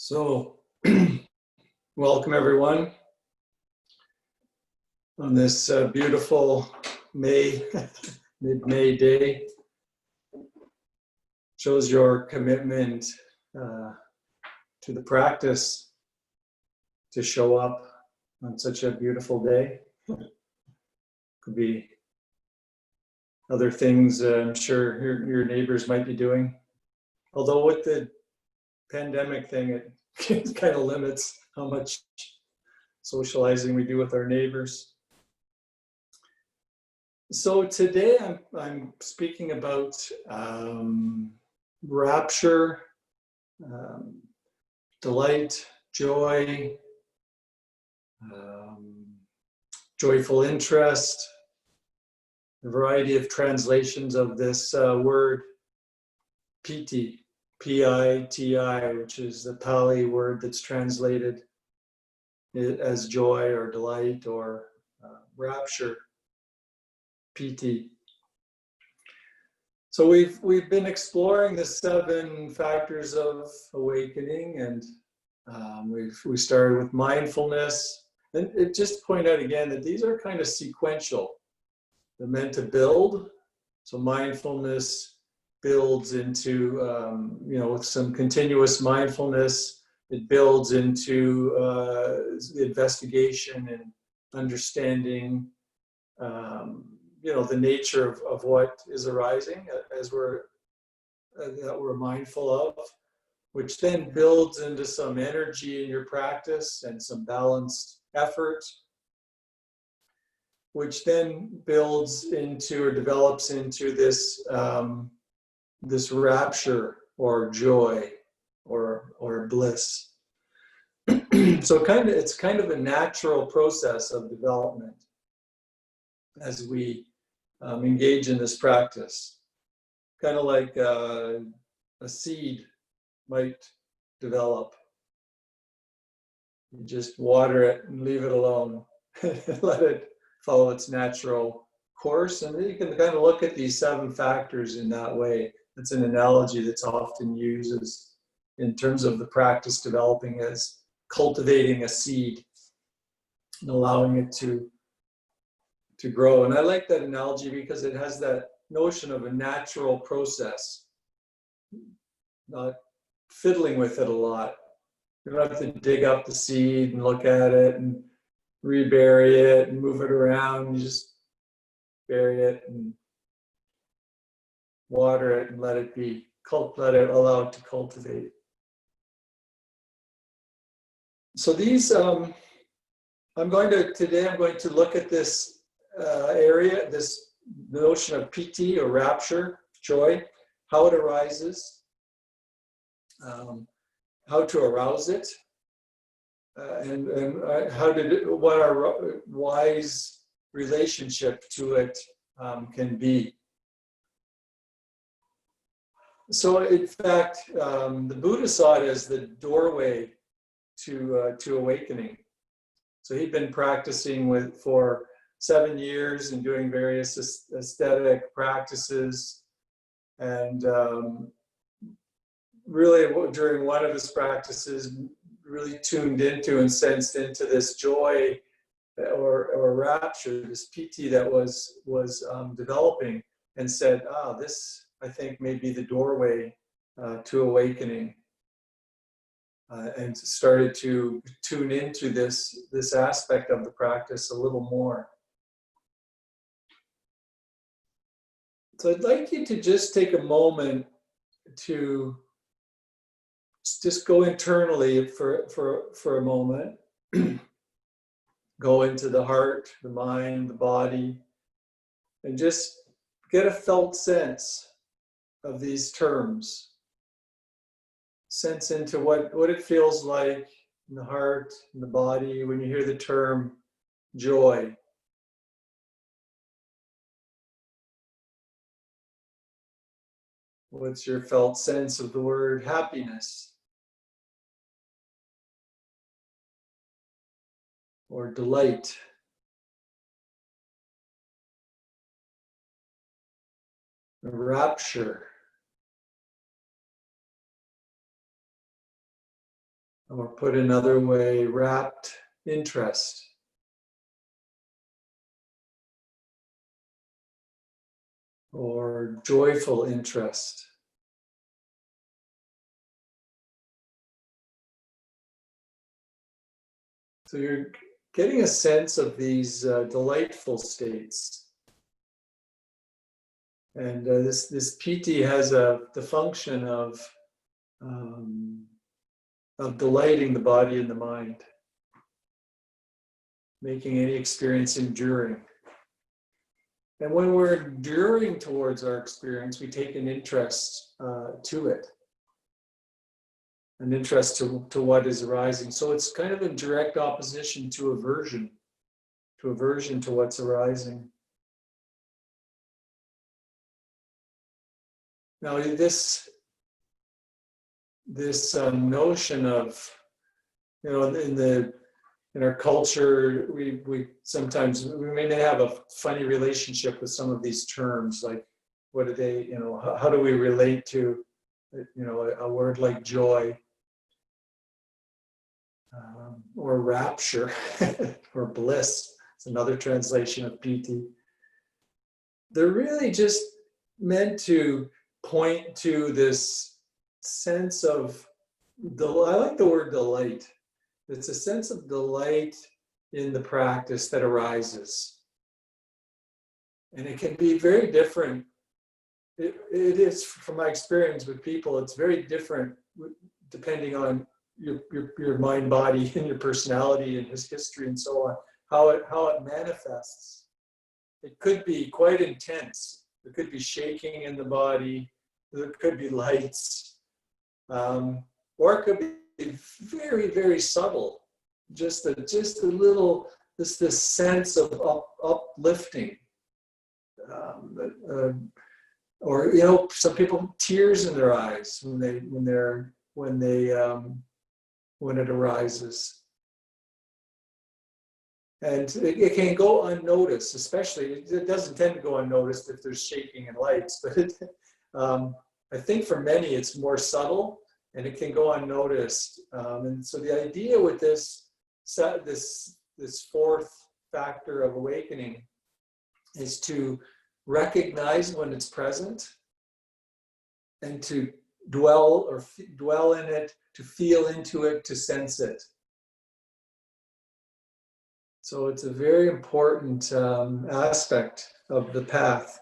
So, welcome everyone on this beautiful mid-May day. Shows your commitment to the practice to show up on such a beautiful day. Could be other things I'm sure your neighbors might be doing. Although with the pandemic thing, it kind of limits how much socializing we do with our neighbors. So today I'm speaking about rapture, delight, joy, joyful interest, a variety of translations of this word piti, P-I-T-I, which is the Pali word that's translated as joy or delight or rapture, piti. So we've been exploring the 7 factors of awakening, and we started with mindfulness. And it just point out again that these are kind of sequential. They're meant to build. So mindfulness builds into, with some continuous mindfulness, it builds into the investigation and understanding, the nature of what is arising as that we're mindful of, which then builds into some energy in your practice and some balanced effort, which then builds into or develops into this this rapture or joy or bliss. So it's kind of a natural process of development as we engage in this practice. Kind of like a seed might develop. You just water it and leave it alone. Let it follow its natural course. And you can kind of look at these 7 factors in that way. It's an analogy that's often used in terms of the practice developing as cultivating a seed and allowing it to grow. And I like that analogy because it has that notion of a natural process, not fiddling with it a lot. You don't have to dig up the seed and look at it and rebury it and move it around. You just bury it and water it and let it be, allow it to cultivate. So these, I'm going to look at this area, this notion of piti or rapture, joy, how it arises, how to arouse it, and what our wise relationship to it can be. So in fact, the Buddha saw it as the doorway to awakening. So he'd been practicing for 7 years and doing various aesthetic practices, and really during one of his practices really tuned into and sensed into this joy or rapture, this piti that was developing, and said, this I think may be the doorway to awakening, and started to tune into this aspect of the practice a little more. So I'd like you to just take a moment to just go internally for a moment. Go into the heart, the mind, the body, and just get a felt sense of these terms. Sense into what it feels like in the heart, in the body, when you hear the term joy. What's your felt sense of the word happiness? Or delight? Rapture? or put another way, rapt interest. Or joyful interest. So you're getting a sense of these delightful states. And this piti has the function of delighting the body and the mind, making any experience enduring. And when we're enduring towards our experience, we take an interest to it, an interest to what is arising. So it's kind of in direct opposition to aversion to what's arising. Now, this notion of, in our culture, we sometimes we may have a funny relationship with some of these terms, like what do they, how do we relate to, a word like joy, or rapture, or bliss. It's another translation of piti. They're really just meant to point to this sense of, I like the word delight. It's a sense of delight in the practice that arises. And it can be very different. It is, from my experience with people, it's very different depending on your mind, body, and your personality and his history and so on, how it manifests. It could be quite intense. There could be shaking in the body. There could be lights. Or it could be very, very subtle, just a little, this sense of uplifting, or some people tears in their eyes when it arises, and it can go unnoticed. Especially, it doesn't tend to go unnoticed if there's shaking and lights, but I think for many it's more subtle. And it can go unnoticed. And so the idea with this fourth factor of awakening is to recognize when it's present and to dwell in it, to feel into it, to sense it. So it's a very important aspect of the path.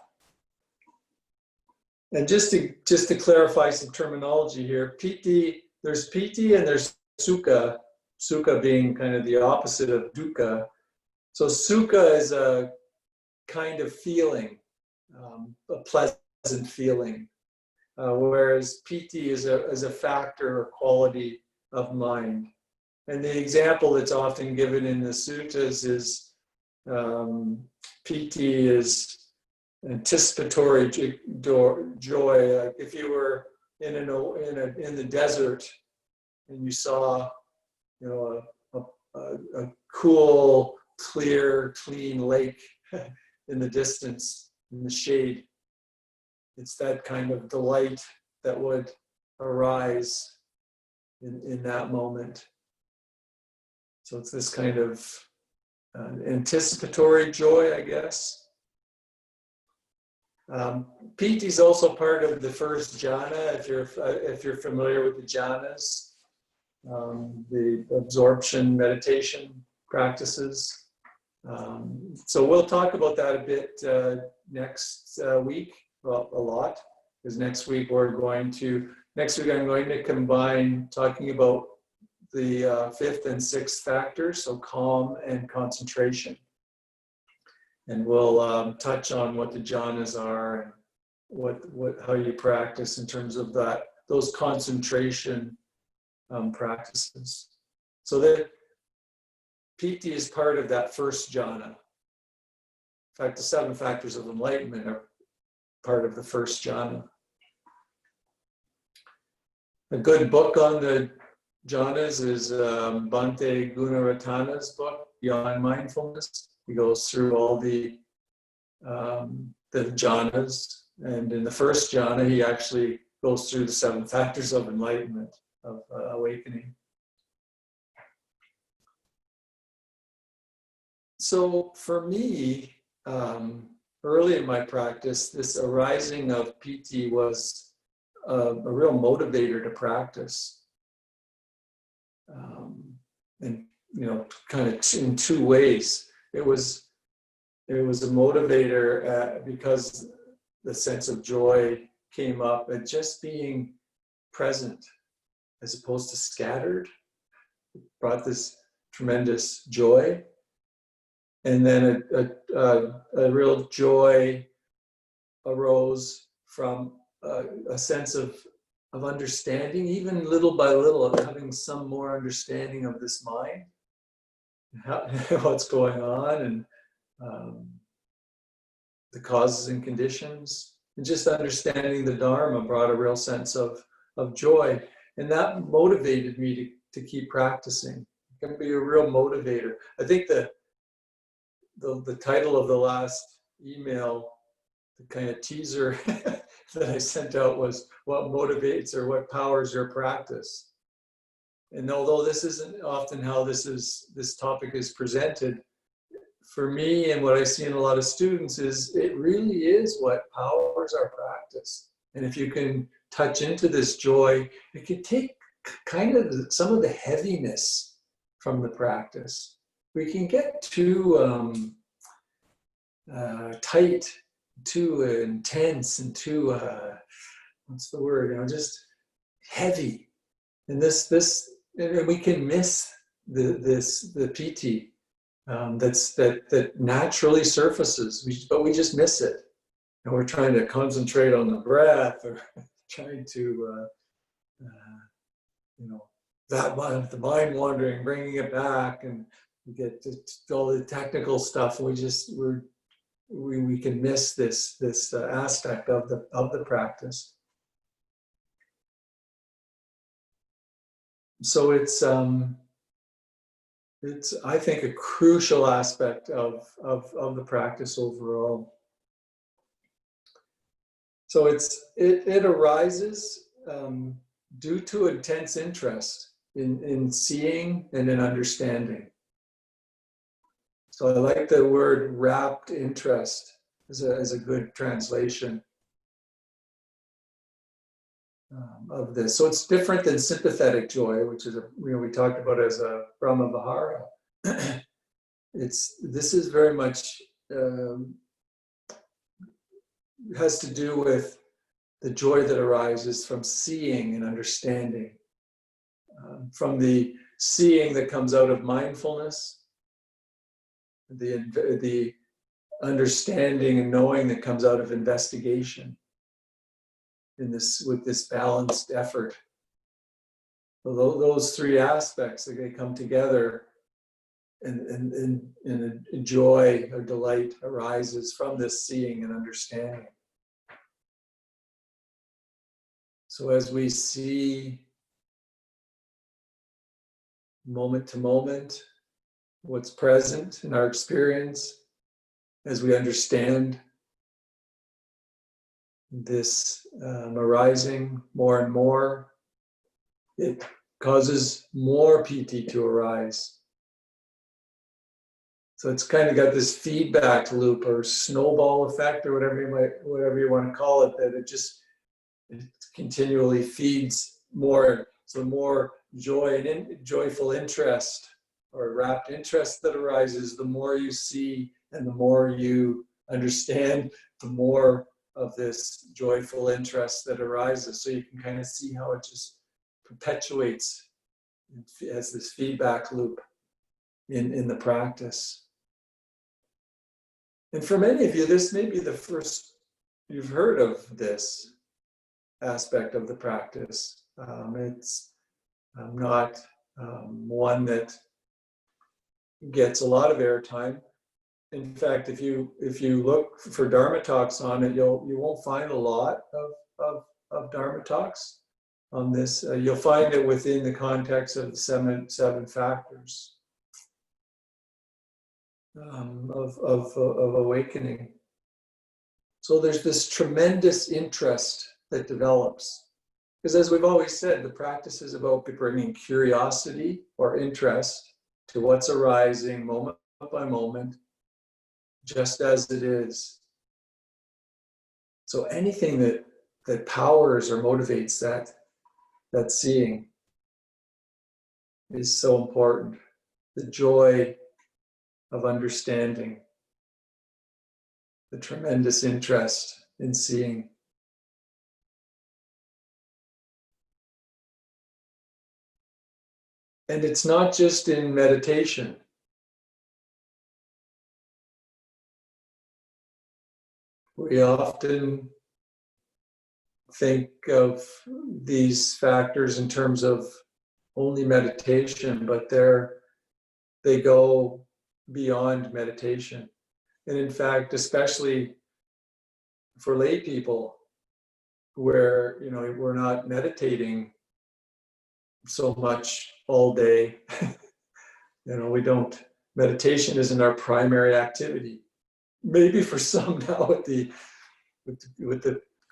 And just to clarify some terminology here, piti, there's piti and there's sukha, sukha being kind of the opposite of dukkha. So sukha is a kind of feeling, a pleasant feeling, whereas piti is a factor or quality of mind. And the example that's often given in the suttas is piti is anticipatory joy. Like if you were in the desert and you saw, a cool, clear, clean lake in the distance, in the shade, it's that kind of delight that would arise in that moment. So it's this kind of anticipatory joy, I guess. Piti is also part of the first jhana, if you're familiar with the jhanas, the absorption meditation practices. So we'll talk about that a bit next week, well, a lot, because next week I'm going to combine talking about the fifth and sixth factors, so calm and concentration. And we'll touch on what the jhanas are and how you practice in terms of those concentration practices. So that piti is part of that first jhana. In fact, the 7 factors of enlightenment are part of the first jhana. A good book on the jhanas is Bhante Gunaratana's book, Beyond Mindfulness. He goes through all the jhanas, and in the first jhana, he actually goes through the 7 factors of enlightenment, of awakening. So for me, early in my practice, this arising of PT was a real motivator to practice. And, kind of in two ways. It was a motivator because the sense of joy came up at just being present as opposed to scattered. It brought this tremendous joy. And then a real joy arose from a sense of understanding, even little by little, of having some more understanding of this mind, what's going on, and the causes and conditions. And just understanding the Dharma brought a real sense of joy. And that motivated me to keep practicing. It can be a real motivator. I think the title of the last email, the kind of teaser that I sent out, was what motivates or what powers your practice. And although this isn't often how this topic is presented, for me and what I see in a lot of students is it really is what powers our practice. And if you can touch into this joy, it can take kind of some of the heaviness from the practice. We can get too tight, too intense, and too what's the word? Just heavy. And and we can miss the PT that naturally surfaces, but we just miss it. And we're trying to concentrate on the breath, or trying to the mind wandering, bringing it back, and we get to all the technical stuff. We can miss this aspect of the practice. So it's I think a crucial aspect of the practice overall. So it arises due to intense interest in seeing and in understanding. So I like the word rapt interest as a good translation of this. So it's different than sympathetic joy, which is we talked about as a Brahma Vihara. This is very much has to do with the joy that arises from seeing and understanding, from the seeing that comes out of mindfulness, the understanding and knowing that comes out of investigation. With this balanced effort. So those three aspects, they come together, and a joy or delight arises from this seeing and understanding. So as we see moment to moment what's present in our experience, as we understand this arising more and more, it causes more PT to arise. So it's kind of got this feedback loop or snowball effect, or whatever you want to call it, that it continually feeds more. So more joy and joyful interest or rapt interest that arises, the more you see and the more you understand, the more of this joyful interest that arises. So you can kind of see how it just perpetuates as this feedback loop in the practice. And for many of you, this may be the first you've heard of this aspect of the practice. It's not one that gets a lot of airtime. In fact, if you look for Dharma talks on it, you won't find a lot of Dharma talks on this. You'll find it within the context of the seven factors of awakening. So there's this tremendous interest that develops, because as we've always said, the practice is about bringing curiosity or interest to what's arising moment by moment, just as it is. So anything that powers or motivates that seeing is so important. The joy of understanding, the tremendous interest in seeing. And it's not just in meditation. We often think of these factors in terms of only meditation, but they go beyond meditation. And in fact, especially for lay people, where we're not meditating so much all day. We don't. Meditation isn't our primary activity. Maybe for some now with the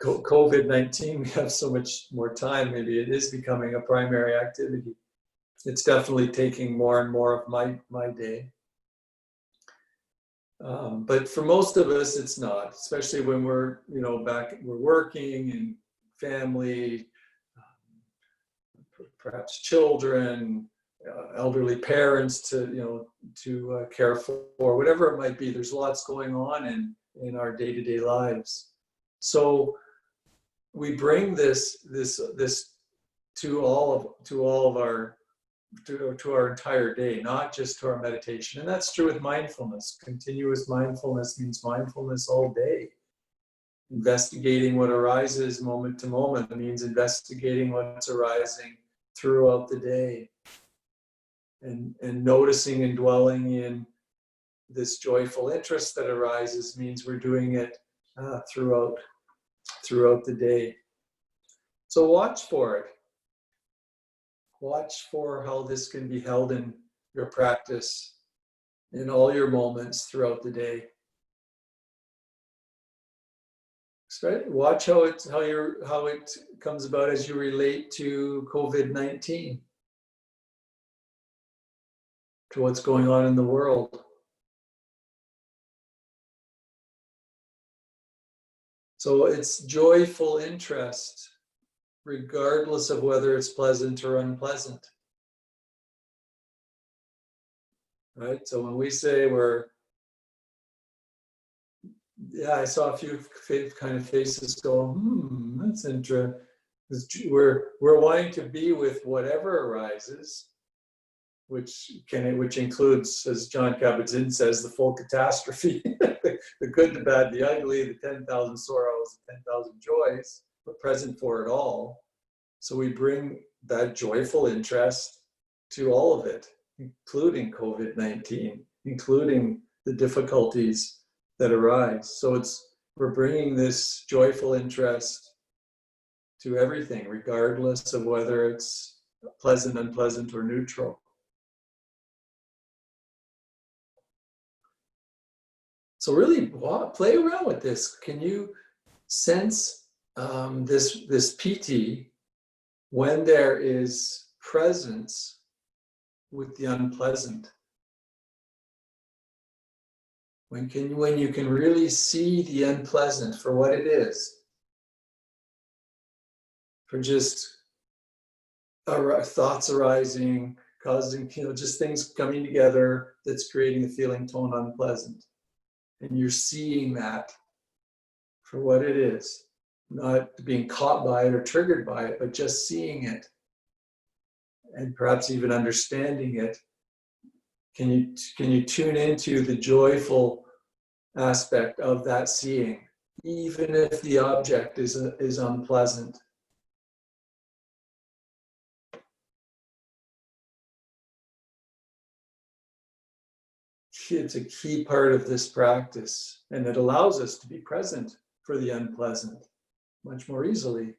COVID-19, we have so much more time. Maybe it is becoming a primary activity. It's definitely taking more and more of my day. But for most of us, it's not, especially when we're working and family, perhaps children, elderly parents to care for, whatever it might be. There's lots going on in our day-to-day lives. So we bring this to our entire day, not just to our meditation. And that's true with mindfulness. Continuous mindfulness means mindfulness all day. Investigating what arises moment to moment means investigating what's arising throughout the day. And noticing and dwelling in this joyful interest that arises means we're doing it throughout the day. So watch for it. Watch for how this can be held in your practice in all your moments throughout the day. Watch how it comes about as you relate to COVID-19, to what's going on in the world. So it's joyful interest, regardless of whether it's pleasant or unpleasant. Right? So when we say I saw a few kind of faces go, that's interesting. We're wanting to be with whatever arises, which includes, as John Kabat-Zinn says, the full catastrophe, the good, the bad, the ugly, the 10,000 sorrows, the 10,000 joys, but present for it all. So we bring that joyful interest to all of it, including COVID-19, including the difficulties that arise. So we're bringing this joyful interest to everything, regardless of whether it's pleasant, unpleasant, or neutral. So really play around with this. Can you sense this piti when there is presence with the unpleasant? When you can really see the unpleasant for what it is, for just thoughts arising, causing, just things coming together that's creating the feeling tone unpleasant. And you're seeing that for what it is, not being caught by it or triggered by it, but just seeing it and perhaps even understanding it. Can you tune into the joyful aspect of that seeing, even if the object is unpleasant? It's a key part of this practice, and it allows us to be present for the unpleasant much more easily.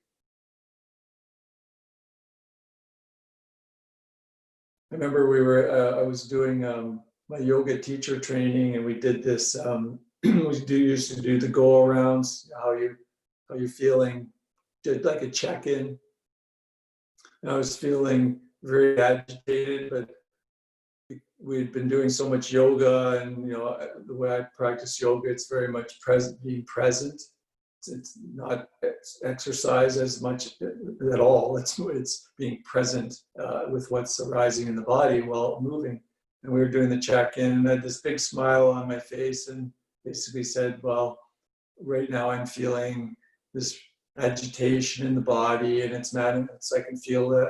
I remember I was doing my yoga teacher training, and we did this. Used to do the go arounds. How you feeling? Did like a check-in. And I was feeling very agitated, but we'd been doing so much yoga, and the way I practice yoga, it's very much being present. It's not exercise as much at all. It's being present with what's arising in the body while moving. And we were doing the check-in, and I had this big smile on my face, and basically said, well, right now I'm feeling this agitation in the body, and it's I can feel the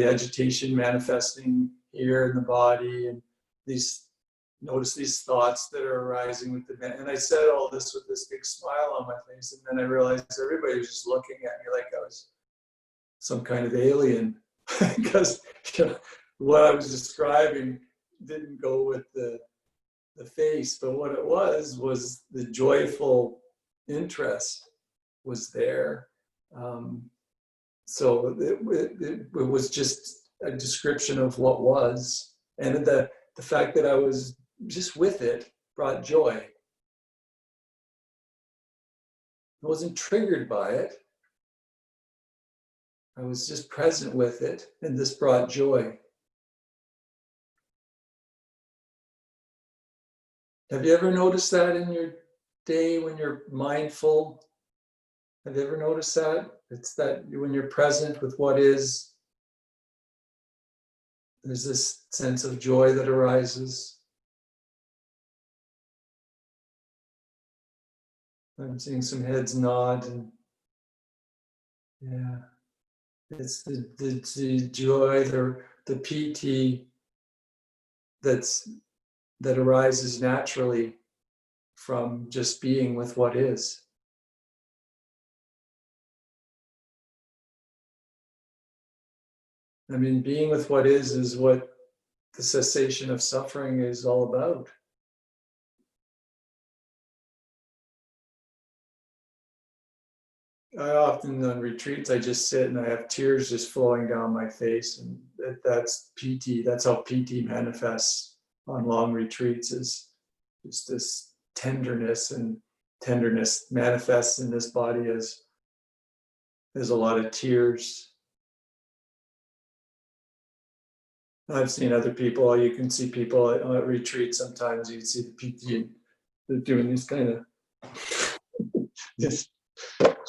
agitation manifesting here in the body, and notice these thoughts that are arising with the, and I said all this with this big smile on my face, and then I realized everybody was just looking at me like I was some kind of alien because what I was describing didn't go with the face, but what it was the joyful interest was there. So it was just a description of what was, and the fact that I was just with it brought joy. I wasn't triggered by it. I was just present with it, and this brought joy. Have you ever noticed that in your day when you're mindful? Have you ever noticed that? It's that when you're present with what is, there's this sense of joy that arises. I'm seeing some heads nod, and yeah, it's the joy, the piti that arises naturally from just being with what is. I mean, being with what is what the cessation of suffering is all about. I often on retreats, I just sit and I have tears just flowing down my face, and that's PT. That's how PT manifests on long retreats, is just this tenderness, and tenderness manifests in this body as there's a lot of tears. I've seen other people, you can see people at retreats, sometimes you see the PT and they're doing these kind of just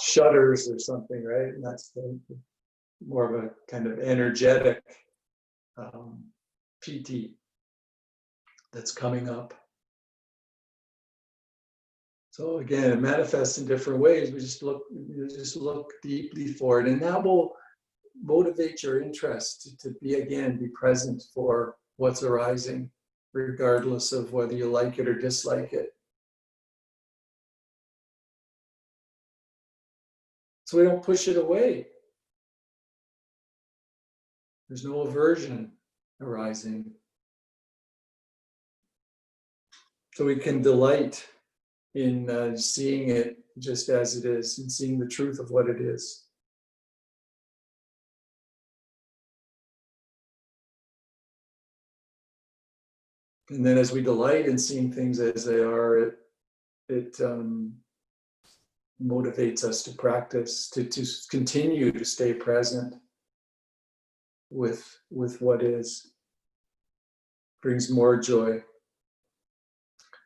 shudders or something, right? And that's more of a kind of energetic PT that's coming up. So again, it manifests in different ways. We just look deeply for it, and that will motivate your interest to be present for what's arising, regardless of whether you like it or dislike it. So we don't push it away. There's no aversion arising. So we can delight in seeing it just as it is, and seeing the truth of what it is. And then as we delight in seeing things as they are, it motivates us to practice, to continue to stay present with what is. Brings more joy.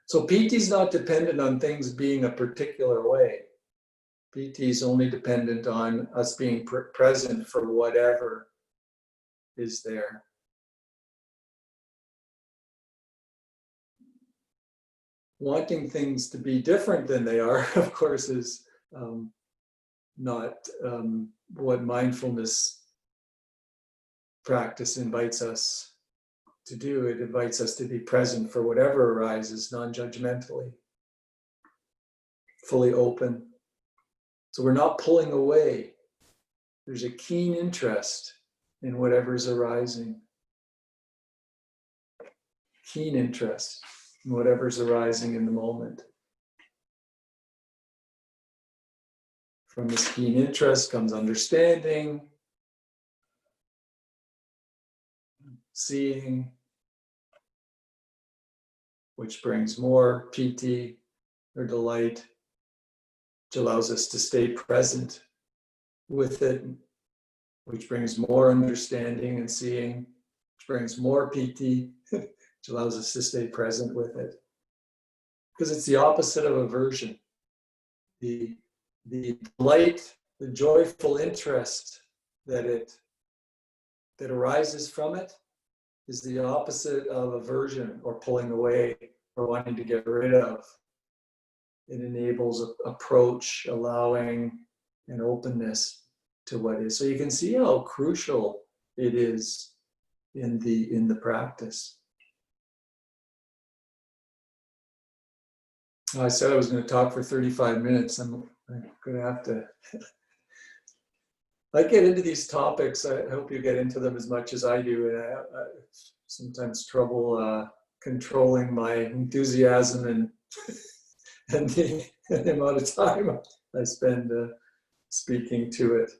So PT is not dependent on things being a particular way. PT is only dependent on us being present for whatever is there. Wanting things to be different than they are, of course, is not what mindfulness practice invites us to do. It invites us to be present for whatever arises, non-judgmentally, fully open. So we're not pulling away. There's a keen interest in whatever's arising. Keen interest in whatever's arising in the moment. From this keen interest comes understanding, seeing, which brings more piti or delight, which allows us to stay present with it, which brings more understanding and seeing, which brings more PT, which allows us to stay present with it. Because it's the opposite of aversion. The light, the joyful interest that arises from it is the opposite of aversion or pulling away or wanting to get rid of. It enables approach, allowing an openness to what is. So you can see how crucial it is in the practice. I said I was going to talk for 35 minutes. I'm going to have to. I get into these topics. I hope you get into them as much as I do. And I sometimes trouble controlling my enthusiasm and the amount of time I spend speaking to it.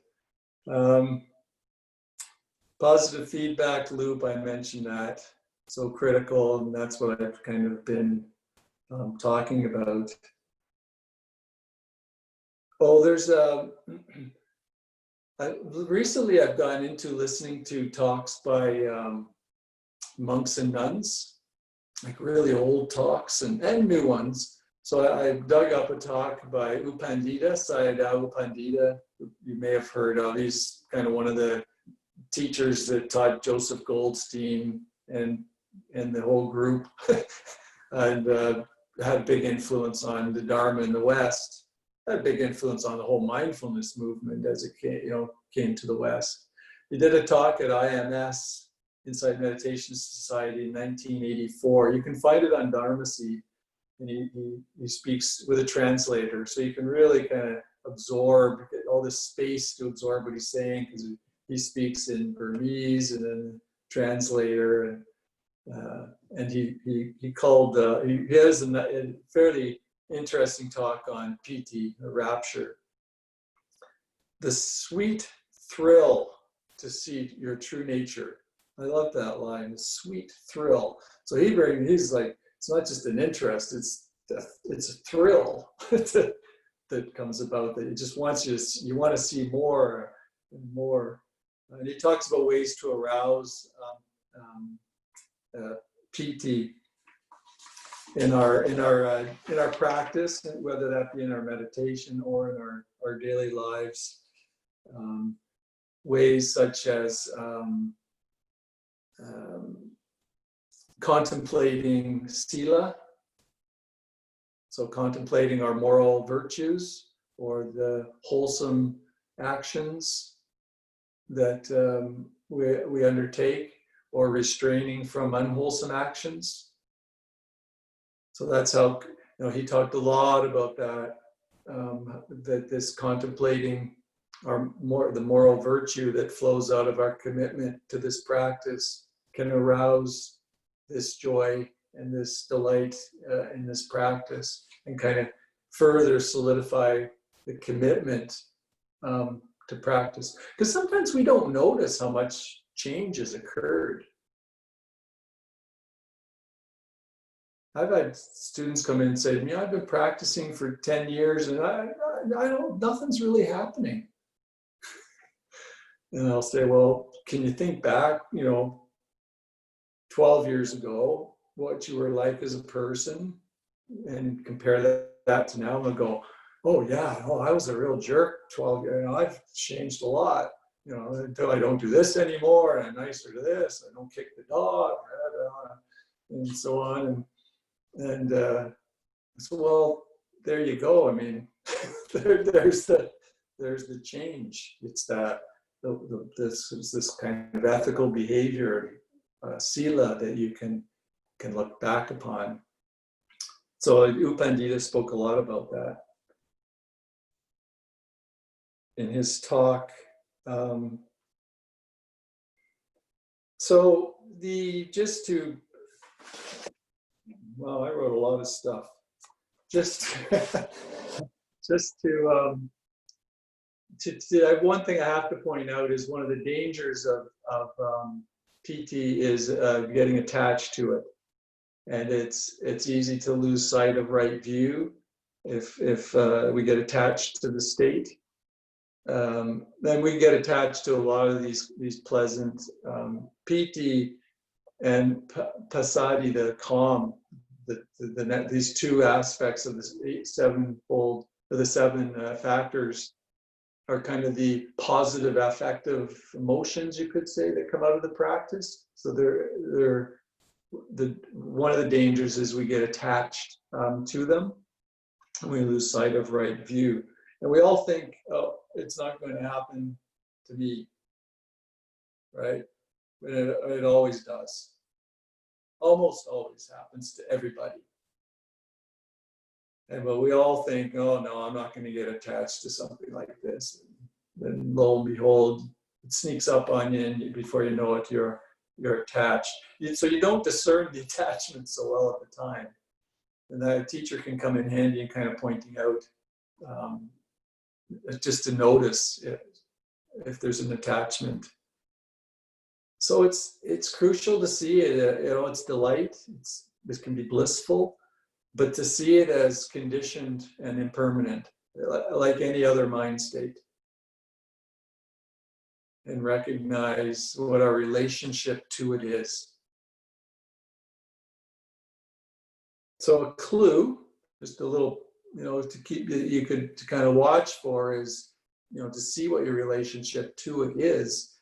Positive feedback loop, I mentioned that. So critical, and that's what I've kind of been talking about. Oh, there's recently I've gone into listening to talks by monks and nuns, like really old talks and new ones. So I dug up a talk by U Pandita, Sayadaw U Pandita, who you may have heard of. He's kind of one of the teachers that taught Joseph Goldstein and the whole group, and had a big influence on the Dharma in the West. Had a big influence on the whole mindfulness movement as it came to the West. He did a talk at IMS, Insight Meditation Society, in 1984. You can find it on Dharma Seed, and he speaks with a translator, so you can really kind of absorb, get all this space to absorb what he's saying, because he speaks in Burmese and then translator, and he called he has a fairly interesting talk on PT, Rapture. The sweet thrill to see your true nature. I love that line, the sweet thrill. So he's like, it's not just an interest, it's a thrill that comes about, that it just wants you want to see more and more. And he talks about ways to arouse PT in our practice, whether that be in our meditation or in our daily lives. Ways such as contemplating sila, so contemplating our moral virtues or the wholesome actions that we undertake, or restraining from unwholesome actions. So that's how, he talked a lot about that, that this contemplating the moral virtue that flows out of our commitment to this practice can arouse this joy and this delight in this practice, and kind of further solidify the commitment to practice. Because sometimes we don't notice how much change has occurred. I've had students come in and say to me, I've been practicing for 10 years and I don't, nothing's really happening. And I'll say, well, can you think back, 12 years ago, what you were like as a person, and compare that to now? And they'll go, oh yeah, I was a real jerk 12 years, I've changed a lot, until I don't do this anymore, and I'm nicer to this, I don't kick the dog, and so on. And so, well, there you go. I mean, there's the change. It's that this kind of ethical behavior, sila, that you can look back upon. So U Pandita spoke a lot about that in his talk. Well, I wrote a lot of stuff. One thing I have to point out is one of the dangers of PT is getting attached to it, and it's easy to lose sight of right view if we get attached to the state. Then we get attached to a lot of these pleasant PT and passaddhi, the calm. These two aspects of this sevenfold, or the seven factors, are kind of the positive affective emotions, you could say, that come out of the practice. So one of the dangers is we get attached to them, and we lose sight of right view. And we all think, oh, it's not going to happen to me, right? But it always does. Almost always happens to everybody. But we all think, oh no, I'm not going to get attached to something like this. And then lo and behold, it sneaks up on you, and before you know it, you're attached. So you don't discern the attachment so well at the time. And that teacher can come in handy in kind of pointing out, just to notice if there's an attachment. So it's crucial to see it. It's delight. This can be blissful, but to see it as conditioned and impermanent, like any other mind state, and recognize what our relationship to it is. So a clue, just a little, to keep you could to kind of watch for is, to see what your relationship to it is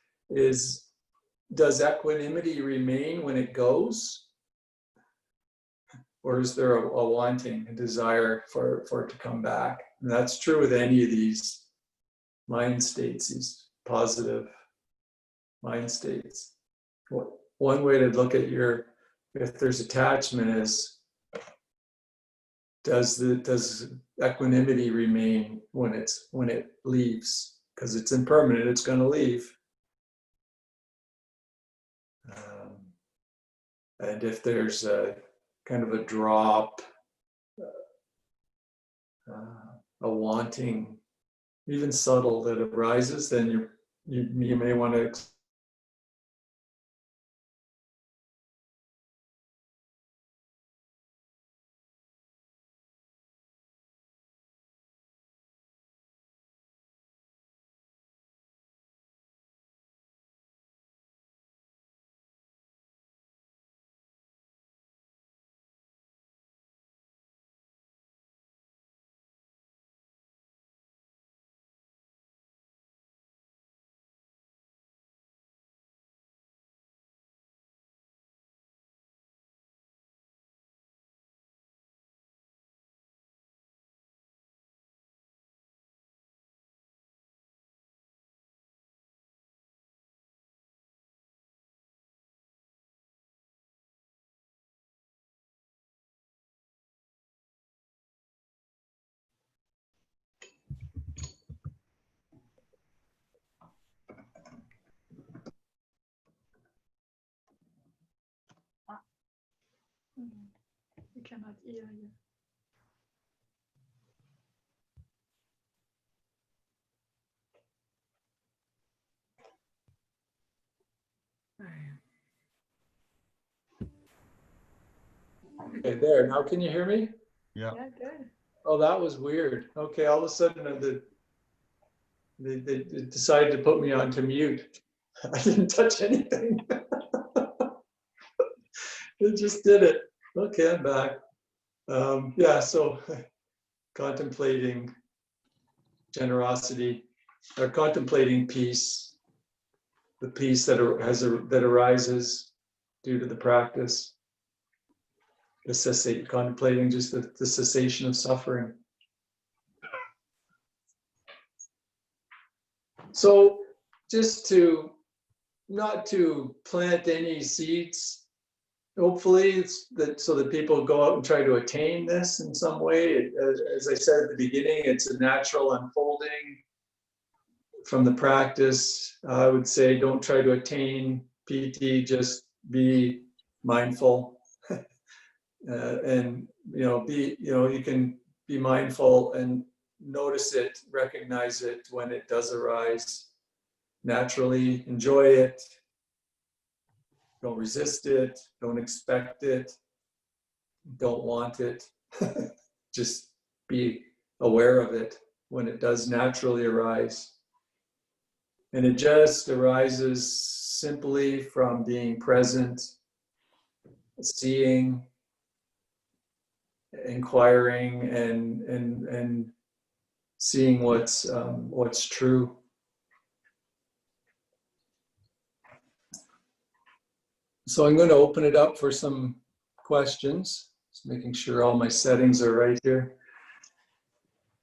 does equanimity remain when it goes? Or is there a wanting, a desire for it to come back? And that's true with any of these mind states, these positive mind states. One way to look at if there's attachment is, does equanimity remain when it leaves? Because it's impermanent, it's going to leave. And if there's a kind of a drop, a wanting, even subtle, that arises, then you may want to We cannot hear you. Okay, there. Now can you hear me? Yeah, good. Oh, that was weird. Okay, all of a sudden they decided to put me onto mute. I didn't touch anything. It just did it. Okay, I'm back. So contemplating generosity, or contemplating peace, the peace that arises due to the practice. Contemplating just the cessation of suffering. So just not to plant any seeds, hopefully it's so that people go out and try to attain this in some way. As I said at the beginning, it's a natural unfolding from the practice. I would say don't try to attain PT, just be mindful. And you can be mindful and notice it, recognize it when it does arise naturally, enjoy it, don't resist it, don't expect it, don't want it. Just be aware of it when it does naturally arise. And it just arises simply from being present seeing, inquiring, and seeing what's true. So I'm going to open it up for some questions. Just making sure all my settings are right here.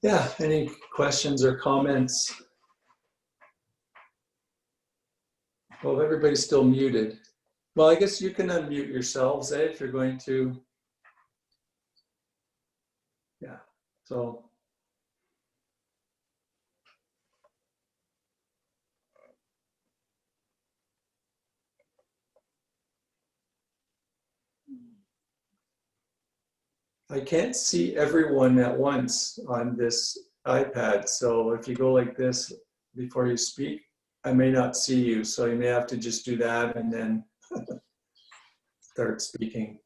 Yeah, any questions or comments? Well, everybody's still muted. Well, I guess you can unmute yourselves, if you're going to. Yeah, so. I can't see everyone at once on this iPad. So if you go like this before you speak, I may not see you. So you may have to just do that and then start speaking.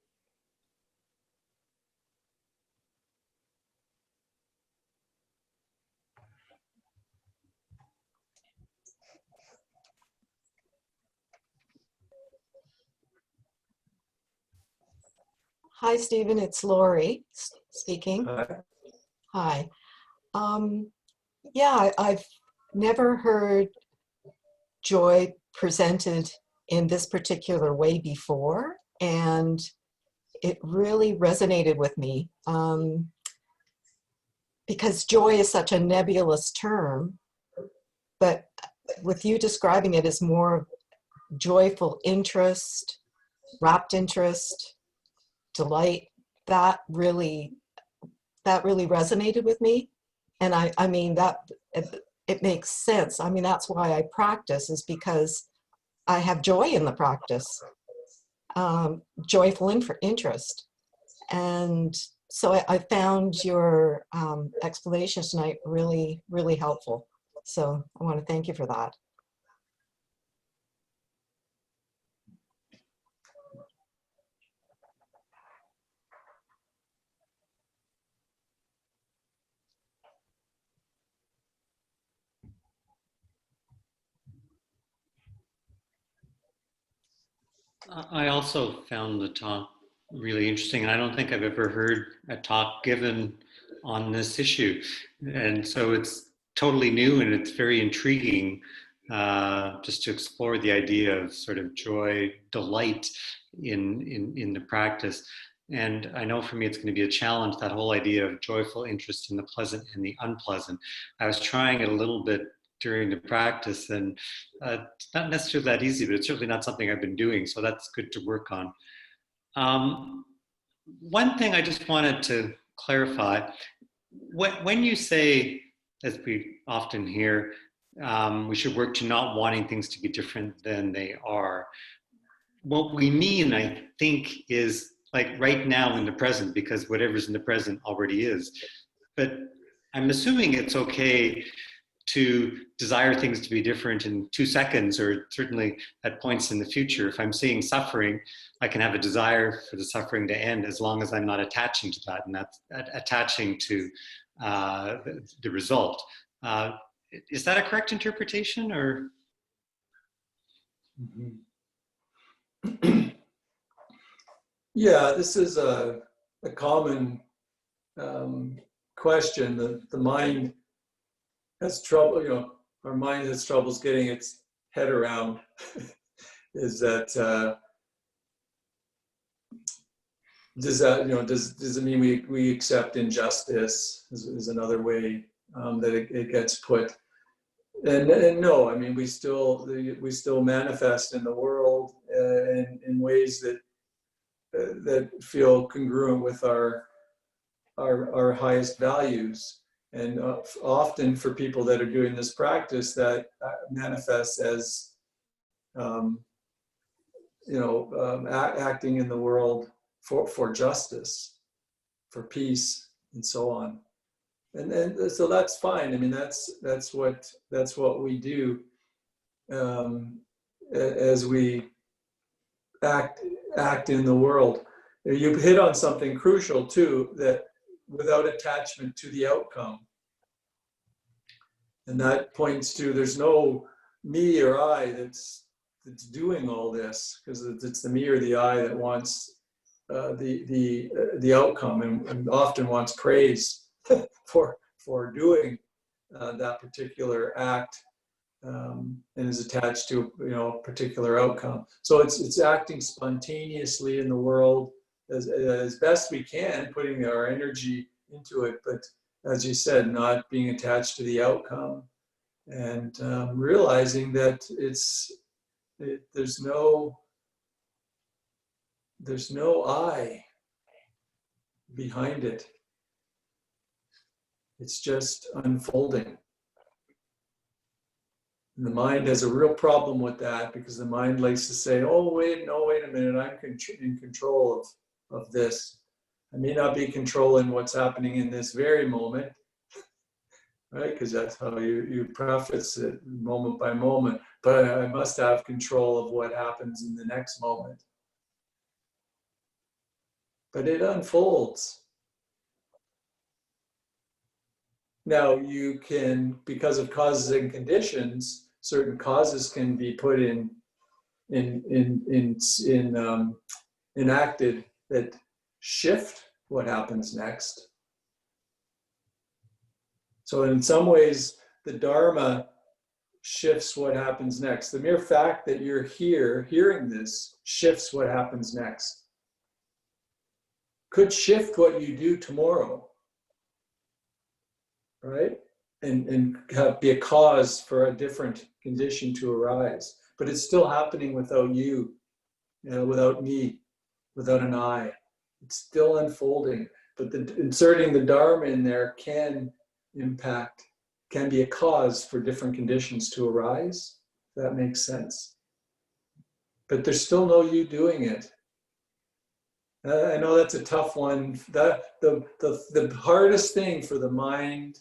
Hi, Stephen. It's Lori speaking. Hi. Hi. Yeah, I've never heard joy presented in this particular way before, and it really resonated with me because joy is such a nebulous term, but with you describing it as more joyful interest, rapt interest, delight, that really resonated with me. And I mean, that it makes sense. I mean, that's why I practice, is because I have joy in the practice, joyful interest. And so I found your explanations tonight really, really helpful. So I want to thank you for that. I also found the talk really interesting, and I don't think I've ever heard a talk given on this issue. And so it's totally new and it's very intriguing just to explore the idea of sort of joy, delight in the practice. And I know for me it's going to be a challenge, that whole idea of joyful interest in the pleasant and the unpleasant. I was trying it a little bit during the practice, and it's not necessarily that easy, but it's certainly not something I've been doing, so that's good to work on. One thing I just wanted to clarify, when you say, as we often hear, we should work to not wanting things to be different than they are, what we mean, I think, is like right now in the present, because whatever's in the present already is. But I'm assuming it's okay to desire things to be different in 2 seconds, or certainly at points in the future. If I'm seeing suffering, I can have a desire for the suffering to end, as long as I'm not attaching to that, and that's attaching to the result. Is that a correct interpretation, or? Mm-hmm. Yeah, this is a common question. The mind has trouble, our mind has troubles getting its head around is that, does it mean we accept injustice is another way that it gets put. And no, I mean, we still manifest in the world in ways that feel congruent with our highest values. And often for people that are doing this practice, that manifests as, acting in the world for justice, for peace, and so on. And so that's fine. I mean, that's what we do as we act in the world. You hit on something crucial too, that without attachment to the outcome. And that points to there's no me or I that's doing all this, because it's the me or the I that wants the outcome, and often wants praise for doing that particular act, and is attached to a particular outcome. So it's acting spontaneously in the world as best we can, putting our energy into it, but as you said, not being attached to the outcome, and realizing that there's no I behind it. It's just unfolding. And the mind has a real problem with that, because the mind likes to say, oh, wait a minute, I'm in control of this. I may not be controlling what's happening in this very moment, right? Because that's how you preface it moment by moment. But I must have control of what happens in the next moment. But it unfolds. Now you can, because of causes and conditions, certain causes can be put enacted that shift what happens next. So in some ways, the Dharma shifts what happens next. The mere fact that you're here hearing this shifts what happens next. Could shift what you do tomorrow, right? And be a cause for a different condition to arise. But it's still happening without you, without me, without an I. It's still unfolding. But inserting the Dharma in there can be a cause for different conditions to arise. If that makes sense. But there's still no you doing it. I know that's a tough one. The hardest thing for the mind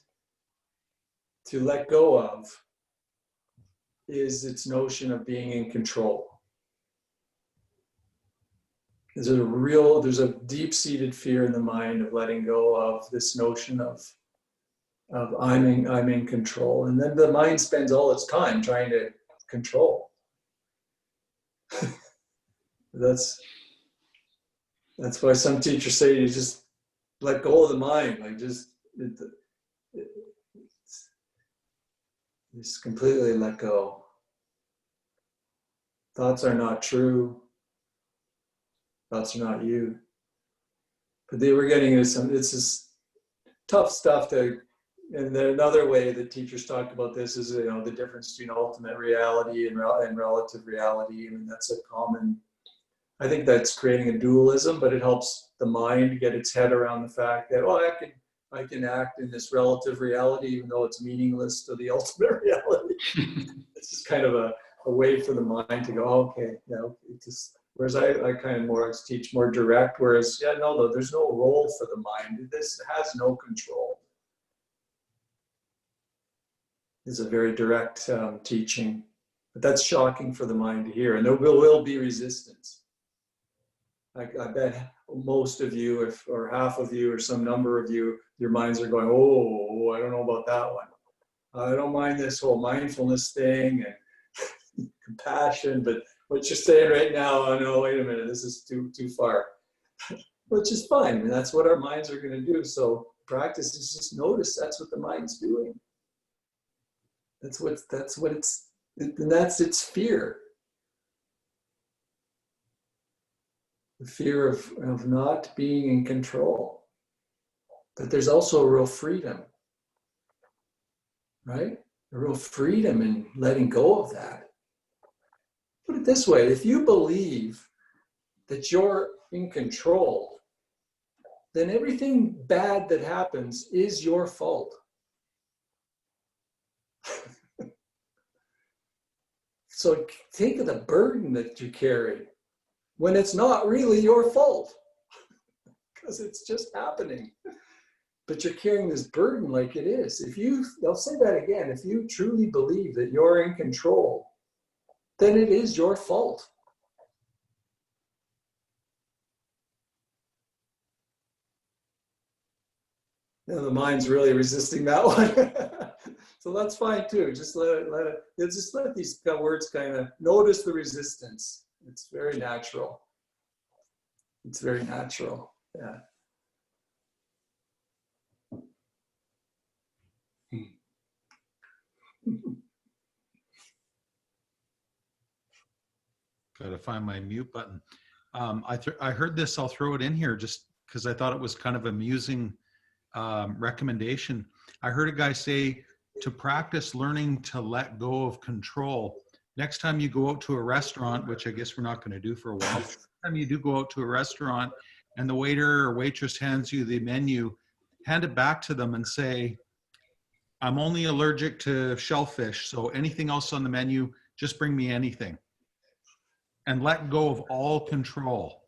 to let go of is its notion of being in control. There's a deep-seated fear in the mind of letting go of this notion of I'm in control, and then the mind spends all its time trying to control. That's why some teachers say you just let go of the mind, like just completely let go. Thoughts are not true. Thoughts are not you. But they were getting into it's this tough stuff to. And then another way that teachers talk about this is, the difference between ultimate reality and relative reality. I mean, that's a common. I think that's creating a dualism, but it helps the mind get its head around the fact that, I can act in this relative reality even though it's meaningless to the ultimate reality. It's just kind of a way for the mind to go, whereas I kind of more teach more direct, whereas, there's no role for the mind. This has no control. Is a very direct teaching, but that's shocking for the mind to hear, and there will be resistance. I bet most of you, or half of you, or some number of you, your minds are going, oh, I don't know about that one. I don't mind this whole mindfulness thing and compassion, but what you're saying right now, oh no, wait a minute, this is too far. Which is fine, and that's what our minds are going to do. So practice is just notice that's what the mind's doing. That's its fear. The fear of not being in control. But there's also a real freedom, right? A real freedom in letting go of that. Put it this way, if you believe that you're in control, then everything bad that happens is your fault. So think of the burden that you carry when it's not really your fault, because it's just happening. But you're carrying this burden like it is. I'll say that again, if you truly believe that you're in control, then it is your fault. The mind's really resisting that one. So that's fine too. Just let it. Just let these words kind of notice the resistance. It's very natural. It's very natural. Yeah. Got to find my mute button. I heard this. I'll throw it in here just because I thought it was kind of amusing recommendation. I heard a guy say to practice learning to let go of control. Next time you go out to a restaurant, which I guess we're not going to do for a while, next time you do go out to a restaurant and the waiter or waitress hands you the menu, hand it back to them and say, I'm only allergic to shellfish, so anything else on the menu, just bring me anything. And let go of all control.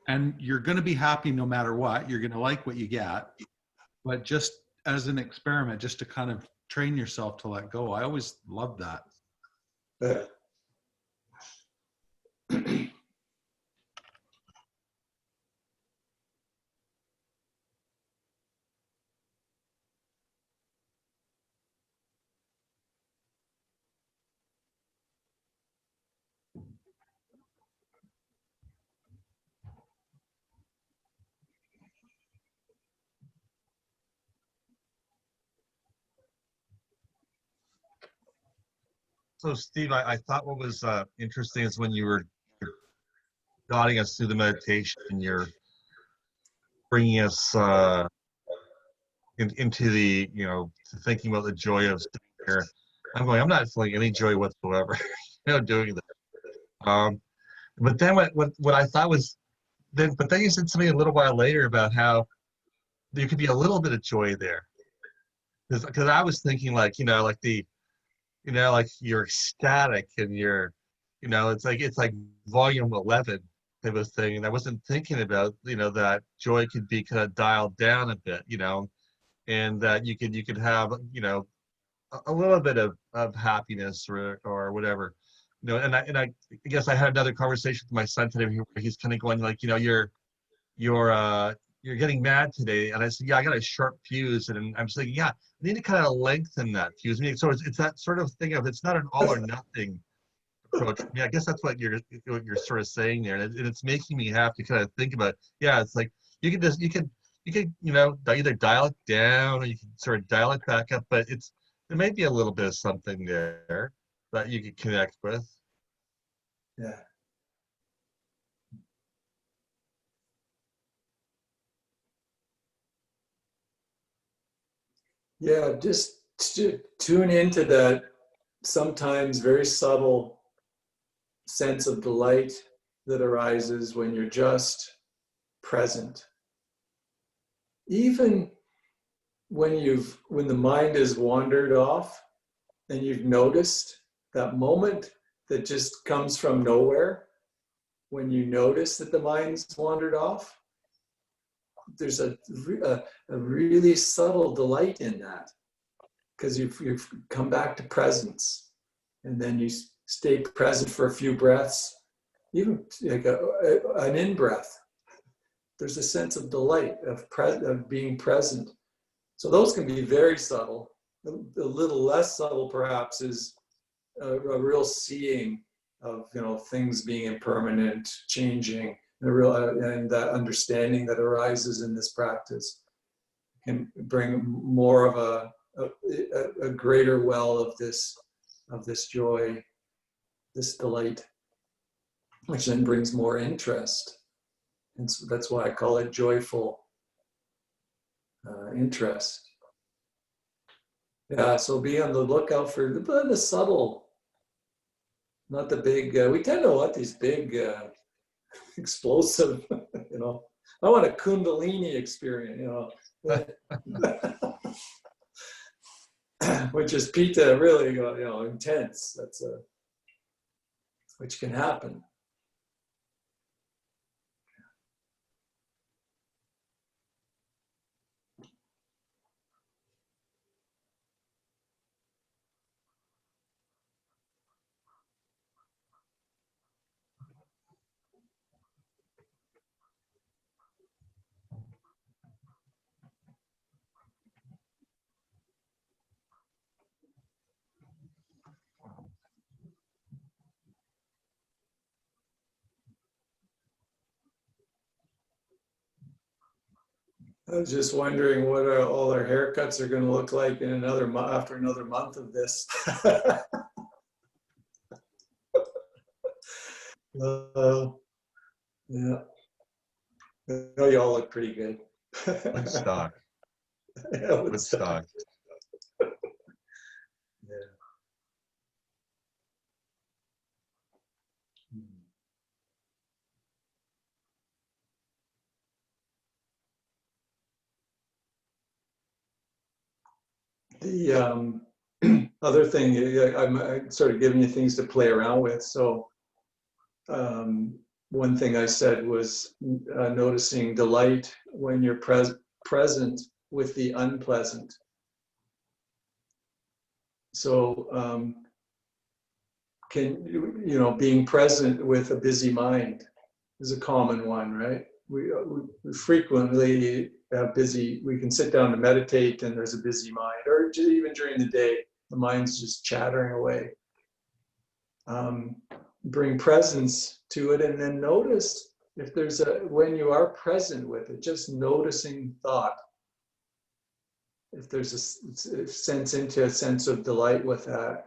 And you're going to be happy no matter what. You're going to like what you get. But just as an experiment, just to kind of train yourself to let go. I always loved that. Yeah. So, Steve, I thought what was interesting is when you were guiding us through the meditation, you're bringing us into the, to thinking about the joy of sitting here. I'm not feeling any joy whatsoever, doing this. But then what I thought was, but then you said something a little while later about how there could be a little bit of joy there. Because I was thinking like, like you're ecstatic and it's like volume 11 type of thing. And I wasn't thinking about, that joy could be kind of dialed down a bit, and that you could have, a little bit of happiness or whatever, and I guess I had another conversation with my son today where he's kind of going like, you're getting mad today. And I said, yeah, I got a short fuse. And I'm saying, yeah, I need to kind of lengthen that fuse. I mean, so it's that sort of thing of, it's not an all or nothing approach. I mean, I guess that's what you're sort of saying there. And it's making me have to kind of think about, yeah, it's like, you could either dial it down or you can sort of dial it back up, but there may be a little bit of something there that you could connect with. Yeah. Yeah, just to tune into that sometimes very subtle sense of delight that arises when you're just present. Even when the mind has wandered off and you've noticed that moment that just comes from nowhere, when you notice that the mind's wandered off, there's a really subtle delight in that, because you've come back to presence, and then you stay present for a few breaths, even like an in-breath. There's a sense of delight of being present. So those can be very subtle. A little less subtle, perhaps, is a real seeing of things being impermanent, changing, and that understanding that arises in this practice can bring more of a greater well of this joy, this delight, which then brings more interest. And so that's why I call it joyful interest. Yeah, so be on the lookout for the subtle, not the big. We tend to want these big, explosive, I want a Kundalini experience, which is Pitta really, intense. That's which can happen. I was just wondering what all our haircuts are going to look like in after another month of this. Yeah. No, you all look pretty good. Woodstock. Yeah, Woodstock. Yeah. The other thing, I'm sort of giving you things to play around with. So one thing I said was noticing delight when you're present with the unpleasant. So being present with a busy mind is a common one, right? We frequently have we can sit down to meditate and there's a busy mind, or even during the day, the mind's just chattering away. Bring presence to it and then notice if when you are present with it, just noticing thought. If there's a sense of delight with that.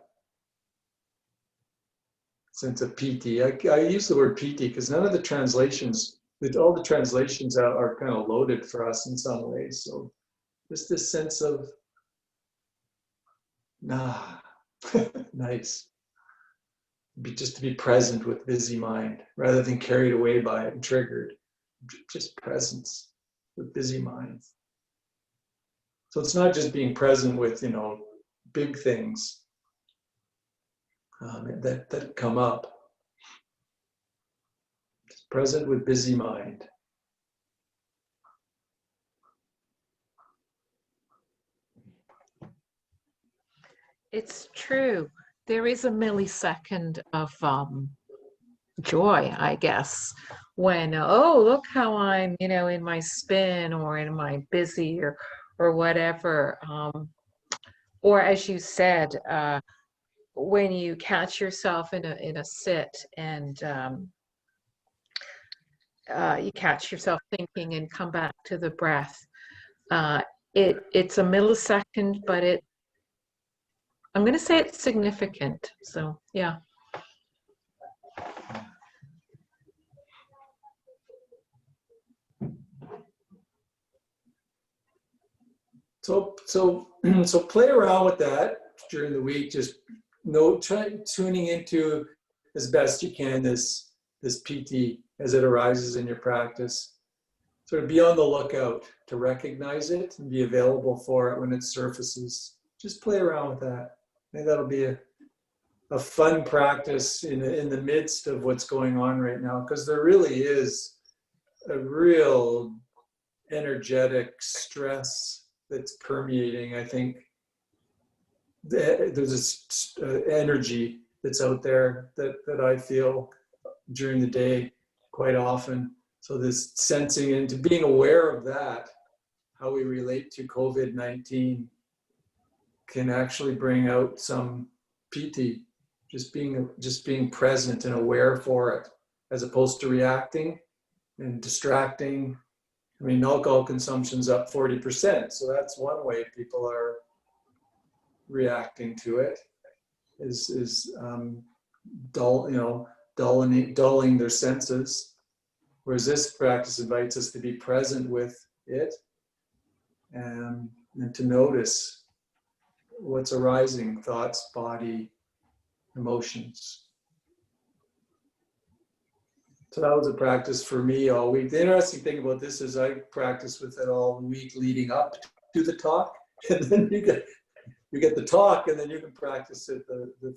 Sense of piti. I use the word piti because none of the translations, all the translations are kind of loaded for us in some ways. So just this sense of, nice. Just to be present with busy mind rather than carried away by it and triggered. Just presence with busy minds. So it's not just being present with, big things that come up. Just present with busy mind. It's true. There is a millisecond of joy, I guess, when, oh, look how I'm, in my spin or in my busy or whatever. Or as you said, when you catch yourself in a sit and you catch yourself thinking and come back to the breath. It's a millisecond, but I'm going to say it's significant. So, yeah. So play around with that during the week. Just try tuning into as best you can this PT as it arises in your practice. Sort of be on the lookout to recognize it and be available for it when it surfaces. Just play around with that. I think that'll be a fun practice in the midst of what's going on right now, because there really is a real energetic stress that's permeating. I think there's this energy that's out there that I feel during the day quite often. So this sensing into being aware of that, how we relate to COVID-19 can actually bring out some piti, just being present and aware for it, as opposed to reacting and distracting. I mean, alcohol consumption's up 40%, so that's one way people are reacting to it. Is dulling their senses, whereas this practice invites us to be present with it and to notice what's arising, thoughts, body, emotions. So that was a practice for me all week. The interesting thing about this is I practice with it all week leading up to the talk, and then you get the talk, and then you can practice it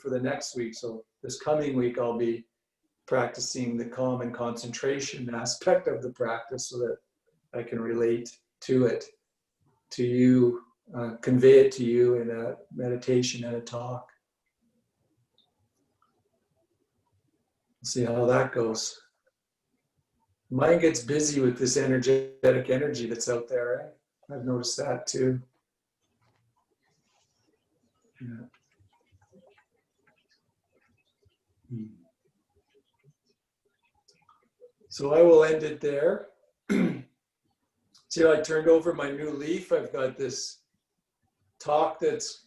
for the next week. So this coming week, I'll be practicing the calm and concentration aspect of the practice so that I can relate to it, to you, convey it to you in a meditation and a talk. We'll see how that goes. Mind gets busy with this energetic energy that's out there. Right? I've noticed that too. Yeah. So I will end it there. See, I turned over my new leaf. I've got this talk that's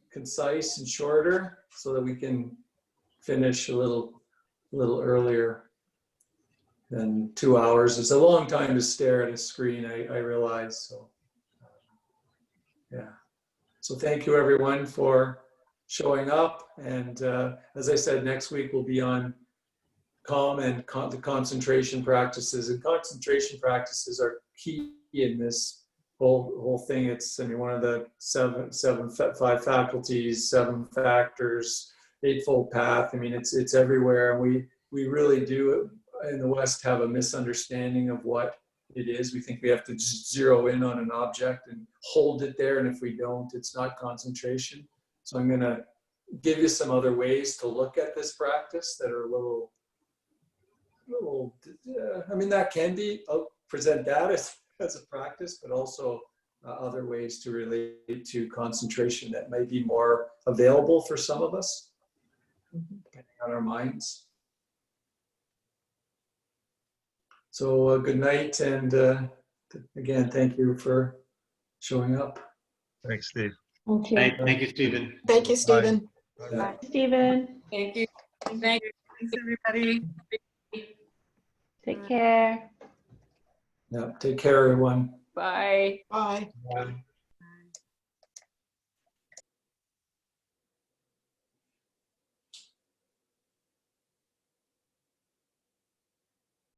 concise and shorter so that we can finish a little earlier than 2 hours. It's a long time to stare at a screen, I realize. So, yeah. So thank you everyone for showing up. And as I said, next week we'll be on calm and the concentration practices. And concentration practices are key in this whole thing. It's, I mean, one of the five faculties, 7 factors, Eightfold Path. I mean, it's everywhere. And we really do in the West have a misunderstanding of what it is. We think we have to just zero in on an object and hold it there. And if we don't, it's not concentration. So I'm going to give you some other ways to look at this practice that are a little I mean, that can be, I'll present that as a practice, but also other ways to relate to concentration that may be more available for some of us, depending on our minds. So good night, and again, thank you for showing up. Thanks, Steve. Thank you. Thank you, Stephen. Thank you, Stephen. Yeah. Stephen. Thank you. Thanks, everybody. Take care. Yeah, take care, everyone. Bye. Bye. Bye.